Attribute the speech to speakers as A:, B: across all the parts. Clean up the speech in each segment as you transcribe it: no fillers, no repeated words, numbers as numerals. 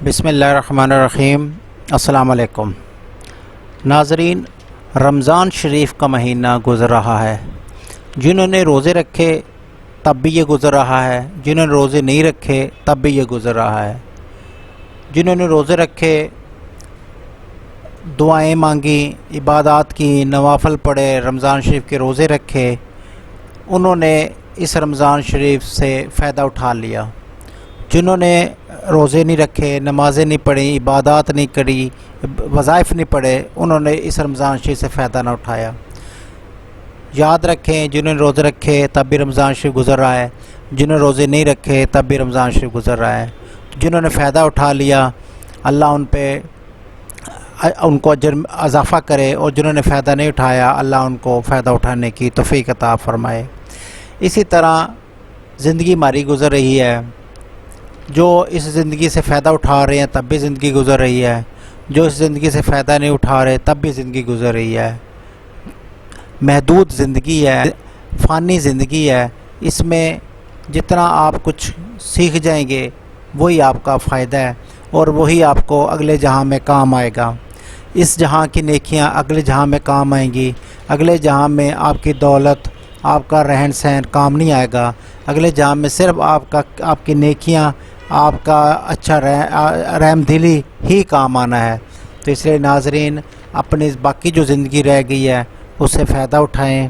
A: بسم اللہ الرحمن الرحیم۔ السلام علیکم ناظرین، رمضان شریف کا مہینہ گزر رہا ہے۔ جنہوں نے روزے رکھے تب بھی یہ گزر رہا ہے، جنہوں نے روزے نہیں رکھے تب بھی یہ گزر رہا ہے۔ جنہوں نے روزے رکھے، دعائیں مانگیں، عبادات کی، نوافل پڑھے، رمضان شریف کے روزے رکھے، انہوں نے اس رمضان شریف سے فائدہ اٹھا لیا۔ جنہوں نے روزے نہیں رکھے، نمازیں نہیں پڑھیں، عبادات نہیں کری، وظائف نہیں پڑھے، انہوں نے اس رمضان شریف سے فائدہ نہ اٹھایا۔ یاد رکھیں، جنہوں نے روزے رکھے تب بھی رمضان شریف گزر رہا ہے، جنہوں نے روزے نہیں رکھے تب بھی رمضان شریف گزر رہا ہے۔ جنہوں نے فائدہ اٹھا لیا، اللہ ان کو اجر اضافہ کرے، اور جنہوں نے فائدہ نہیں اٹھایا، اللہ ان کو فائدہ اٹھانے کی توفیق عطا فرمائے۔ اسی طرح زندگی ہماری گزر رہی ہے، جو اس زندگی سے فائدہ اٹھا رہے ہیں تب بھی زندگی گزر رہی ہے، جو اس زندگی سے فائدہ نہیں اٹھا رہے تب بھی زندگی گزر رہی ہے۔ محدود زندگی ہے، فانی زندگی ہے، اس میں جتنا آپ کچھ سیکھ جائیں گے وہی آپ کا فائدہ ہے، اور وہی آپ کو اگلے جہاں میں کام آئے گا۔ اس جہاں کی نیکیاں اگلے جہاں میں کام آئیں گی، اگلے جہاں میں آپ کی دولت، آپ کا رہن سہن کام نہیں آئے گا، اگلے جہاں میں صرف آپ کی نیکیاں، آپ کا اچھا رحم دلی ہی کام آنا ہے۔ تو اس لیے ناظرین، اپنی باقی جو زندگی رہ گئی ہے اس سے فائدہ اٹھائیں،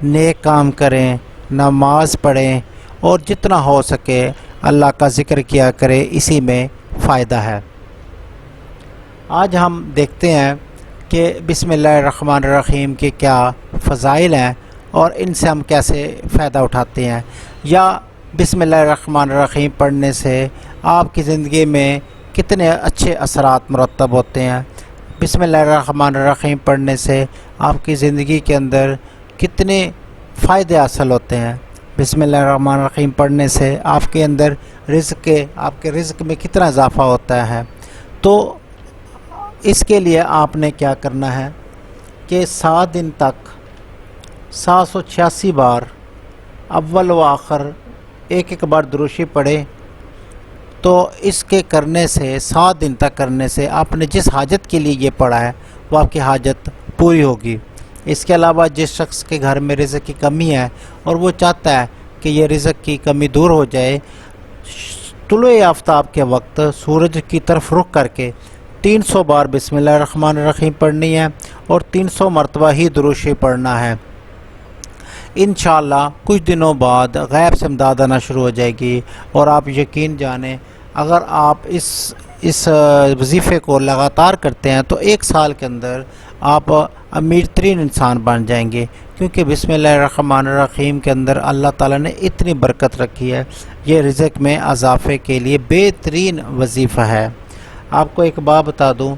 A: نیک کام کریں، نماز پڑھیں، اور جتنا ہو سکے اللہ کا ذکر کیا کریں، اسی میں فائدہ ہے۔ آج ہم دیکھتے ہیں کہ بسم اللہ الرحمن الرحیم کے کیا فضائل ہیں اور ان سے ہم کیسے فائدہ اٹھاتے ہیں، یا بسم اللہ الرحمن الرحیم پڑھنے سے آپ کی زندگی میں کتنے اچھے اثرات مرتب ہوتے ہیں۔ بسم اللہ الرحمن الرحیم پڑھنے سے آپ کی زندگی کے اندر کتنے فائدے حاصل ہوتے ہیں۔ بسم اللہ الرحمن الرحیم پڑھنے سے آپ کے اندر آپ کے رزق میں کتنا اضافہ ہوتا ہے۔ تو اس کے لیے آپ نے کیا کرنا ہے کہ 7 دن تک 786 بار اول و آخر ایک بار دروشی پڑھے، تو اس کے کرنے سے 7 دن تک کرنے سے آپ نے جس حاجت کے لیے یہ پڑھا ہے وہ آپ کی حاجت پوری ہوگی۔ اس کے علاوہ جس شخص کے گھر میں رزق کی کمی ہے اور وہ چاہتا ہے کہ یہ رزق کی کمی دور ہو جائے، طلوع آفتاب کے وقت سورج کی طرف رخ کر کے 300 بار بسم اللہ الرحمن الرحیم پڑھنی ہے اور 300 مرتبہ ہی دروشی پڑھنا ہے۔ انشاءاللہ کچھ دنوں بعد غیب سے امداد آنا شروع ہو جائے گی، اور آپ یقین جانیں اگر آپ اس وظیفے کو لگاتار کرتے ہیں تو 1 سال کے اندر آپ امیر ترین انسان بن جائیں گے، کیونکہ بسم اللہ الرحمن الرحیم کے اندر اللہ تعالیٰ نے اتنی برکت رکھی ہے۔ یہ رزق میں اضافے کے لیے بہترین وظیفہ ہے۔ آپ کو ایک بات بتا دوں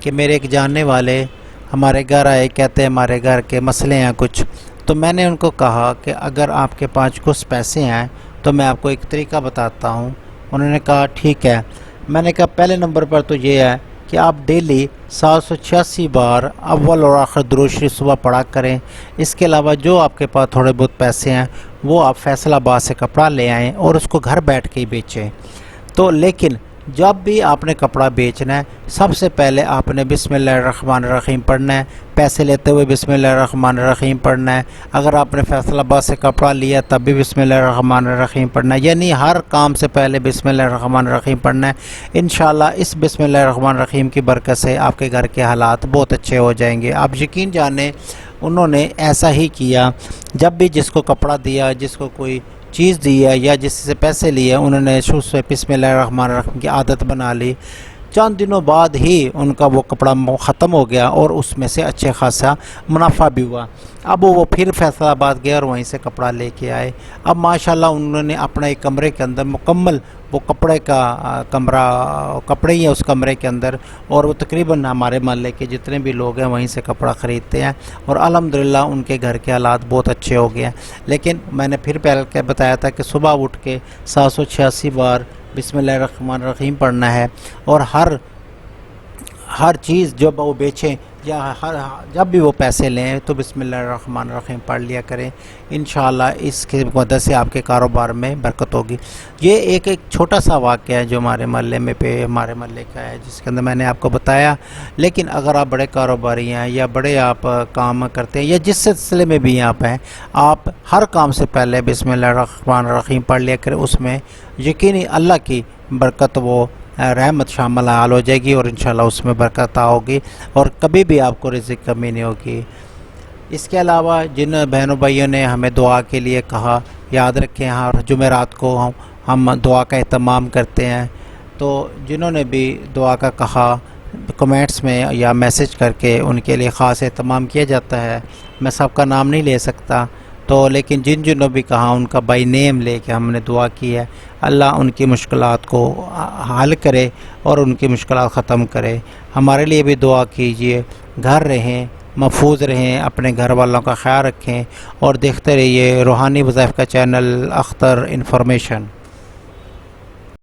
A: کہ میرے ایک جاننے والے ہمارے گھر آئے، کہتے ہیں ہمارے گھر کے مسئلے ہیں کچھ، تو میں نے ان کو کہا کہ اگر آپ کے پاس کچھ پیسے ہیں تو میں آپ کو ایک طریقہ بتاتا ہوں۔ انہوں نے کہا ٹھیک ہے۔ میں نے کہا پہلے نمبر پر تو یہ ہے کہ آپ ڈیلی 786 بار اول اور آخر درود شریف صبح پڑھا کریں۔ اس کے علاوہ جو آپ کے پاس تھوڑے بہت پیسے ہیں وہ آپ فیصل آباد سے کپڑا لے آئیں اور اس کو گھر بیٹھ کے ہی بیچیں۔ تو لیکن جب بھی آپ نے کپڑا بیچنا ہے، سب سے پہلے آپ نے بسم اللہ الرحمن الرحیم پڑھنا ہے۔ پیسے لیتے ہوئے بسم اللہ الرحمن الرحیم پڑھنا ہے۔ اگر آپ نے فیصل آباد سے کپڑا لیا تب بھی بسم اللہ الرحمن الرحیم پڑھنا ہے، یعنی ہر کام سے پہلے بسم اللہ الرحمن الرحیم پڑھنا ہے۔ انشاءاللہ اس بسم اللہ الرحمن الرحیم کی برکت سے آپ کے گھر کے حالات بہت اچھے ہو جائیں گے۔ آپ یقین جانیں انہوں نے ایسا ہی کیا، جب بھی جس کو کپڑا دیا، جس کو کوئی چیز دی ہے یا جس سے پیسے لیے، انہوں نے شروع سے بسم اللہ الرحمن الرحیم کی عادت بنا لی۔ چند دنوں بعد ہی ان کا وہ کپڑا ختم ہو گیا اور اس میں سے اچھے خاصا منافع بھی ہوا۔ اب وہ پھر فیصل آباد گئے اور وہیں سے کپڑا لے کے آئے۔ اب ماشاءاللہ انہوں نے اپنا ایک کمرے کے اندر مکمل وہ کپڑے ہی ہیں اس کمرے کے اندر، اور وہ تقریباً ہمارے محلے کے جتنے بھی لوگ ہیں وہیں سے کپڑا خریدتے ہیں، اور الحمدللہ ان کے گھر کے حالات بہت اچھے ہو گئے ہیں۔ لیکن میں نے پھر پہلے کے بتایا تھا کہ صبح اٹھ کے 786 بار بسم اللہ الرحمن الرحیم پڑھنا ہے، اور ہر چیز جب وہ بیچیں یا جب بھی وہ پیسے لیں تو بسم اللہ الرحمن الرحیم پڑھ لیا کریں، انشاءاللہ اس کی مدد سے آپ کے کاروبار میں برکت ہوگی۔ یہ ایک چھوٹا سا واقعہ ہے جو ہمارے محلے کا ہے، جس کے اندر میں نے آپ کو بتایا، لیکن اگر آپ بڑے کاروباری ہیں یا بڑے آپ کام کرتے ہیں یا جس سلسلے میں بھی آپ ہیں، آپ ہر کام سے پہلے بسم اللہ الرحمن الرحیم پڑھ لیا کریں، اس میں یقینی اللہ کی برکت وہ رحمت شامل حال ہو جائے گی اور انشاءاللہ اس میں برکت ہوگی اور کبھی بھی آپ کو رزق کمی نہیں ہوگی۔ اس کے علاوہ جن بہنوں بھائیوں نے ہمیں دعا کے لیے کہا، یاد رکھیں ہر جمعرات کو ہم دعا کا اہتمام کرتے ہیں، تو جنہوں نے بھی دعا کا کہا کمنٹس میں یا میسج کر کے ان کے لیے خاص اہتمام کیا جاتا ہے۔ میں سب کا نام نہیں لے سکتا، تو لیکن جنہوں بھی کہا ان کا بائی نیم لے کے ہم نے دعا کی ہے، اللہ ان کی مشکلات کو حل کرے اور ان کی مشکلات ختم کرے۔ ہمارے لیے بھی دعا کیجئے، گھر رہیں، محفوظ رہیں، اپنے گھر والوں کا خیال رکھیں اور دیکھتے رہیے روحانی وظائف کا چینل اختر انفارمیشن۔